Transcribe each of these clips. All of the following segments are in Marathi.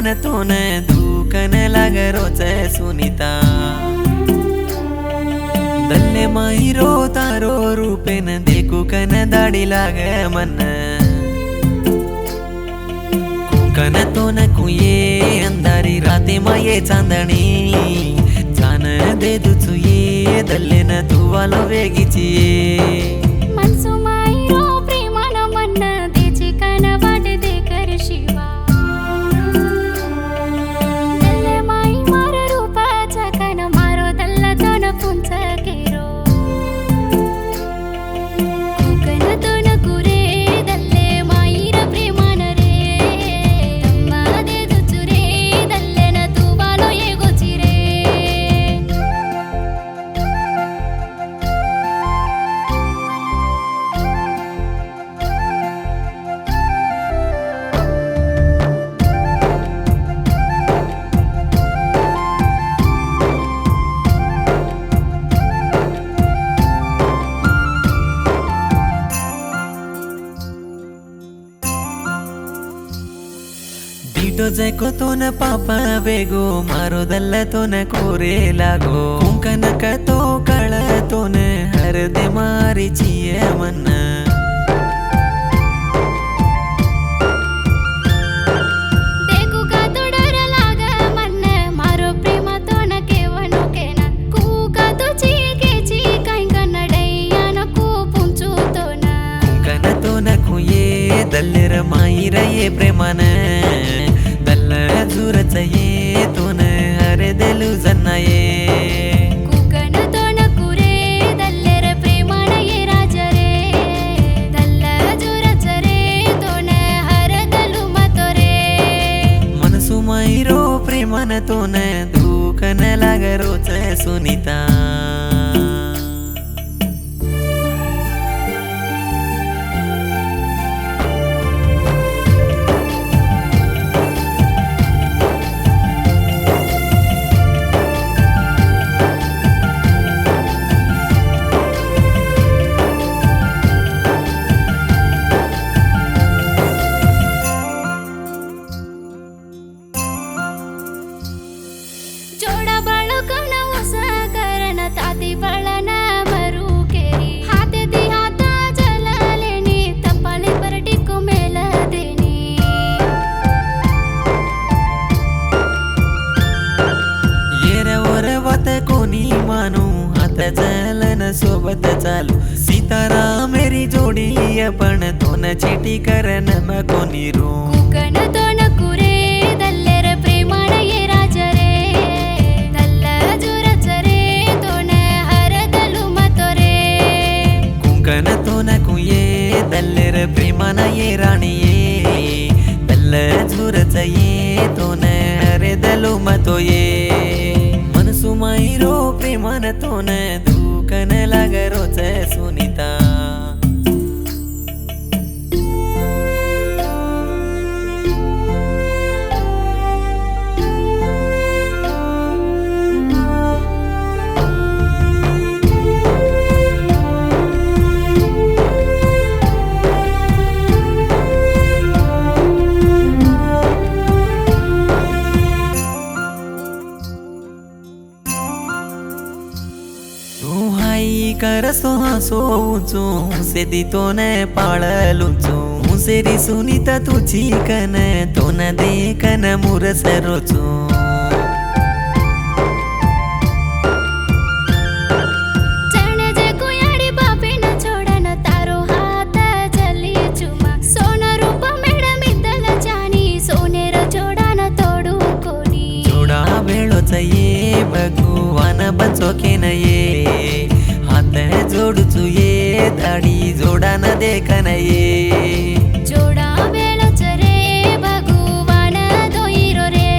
प्रेमानतून दुकन लाग रोच सुनीता दल्ले माहिरो तारो रूपेन देखू कन दाडी लाग मन कुंकन तो न कुये अंधारी राते माये चांदणी जान दे दुचू ये दल्ले न तू वालो वेगीची मनसू माहिरो प्रेमान मन देची कन वाट दे कर शिवा दल्ले माई मार रूपाचा कन मारो दल्ला तोन पुंच केरो कुकन तोन कुरे दल्ले माईर प्रेमान रे तम्मा दे दुचू रे दल्ले न तू वालो ये गोची रे बीटो जैको तो न पापा बेगो मारो दल्ला तो न कोरे लागो कुंकन का तो कळ तो न हर दे मारी चिये मन देखू का तो डर लागा मन मारो प्रेम तो न केवनो केना कूका तो चीके काही कन्नडैया न कू पुंचू तो न कुंकन तो न कुये दल्लेर माईर ये प्रेमान दल्ल जुरच ये तो न हरे देलू जन्ना ये कुकन तो न कुरे दल्लेर प्रेमान ये राज रे दल्ल जुरच रे तो न हर दलू मतो रे मनसू माईरो प्रेमान तो न दुकन लाग रोच सुनीता जोड़ा बाळकन उसा करन ताती बळन मरू केरी हाते दी हाता जललेनी तपाले परटी को मेल देनी येर वर वत कोणी मानू हात जलन सोबत चालू सीताराम मेरी जोडी पण तो न चेटी करन म कोणी रू कुकन तो न कुरे दल्लेर प्रेमान ये राज रे दल्ल जुरच रे तो न हर दलू मतो रे कुंकन तो न कुये दल्लेर प्रेमान ये राणी ये दल्ल झुरच ये तो न हरे दलू मतो ये मनसू माईरो प्रेमान तो न दुकन लाग रोच सुनीता तू हाई कर सोहासो ऊंचो से दी तो न पाळलुचो सेरी सुनीता तुझी कन तो न देखन मुरस रोचो जण जे कोयाडी बापे न छोडन तारो हात जली चुमा सोन रूप मेड मिदल जानी सोनेर जोडान तोडू कोणी जोडा बेळोच ये भगवान बचो केन ये हात जोडुचू ये दाडी जोडा न देखन ये जोडा बेळच रे भगवान दोईरो रे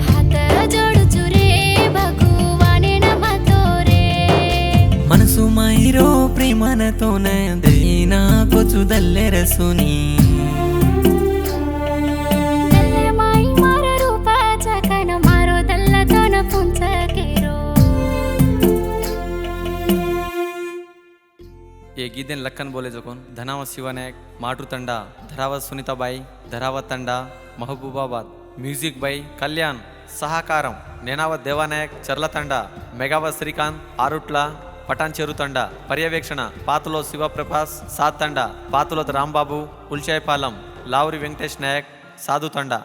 हात जोडुचू रे भगवाने न मतो रे मनसू माईरो प्रेमान तो न दीना कोचू दल्लेर सुनी दल्ले माई मार रूपाचा कन मारो दल्ला तो न पुंच केरो ये गीतेन लखन बोले जोकोन धनावा शिवानायक माटू तंडा धरावा सुनीताबाई धरावा तंडा महबूबाबाद ಮ್ಯೂಸಿಕ್ ಬೈ ಕಲ್ಯಾಣ್. ಸಹಕಾರಂ ನೆನಾವತ್ ದೇವಾನಾಯಕ್ ಚರ್ಲ ತಂಡ, ಮೆಗಾವತ್ ಶ್ರೀಕಾಂತ್ ಆರುಟ್ಲ ಪಟಾನ್ಚೇರು ತಂಡ. ಪರ್ಯವೇಕ್ಷಣ ಪಾತುಲೋ ಶಿವಪ್ರಕಾಶ್ ಸಾದ್ ತಂಡ, ಪಾತುಲೋತ್ ರಾಂಬಾಬು ಉಲ್ಚಾಯ್ಪಾಲಂ, లావురి వెంకటేష్ నాయక్ సాధు తండా.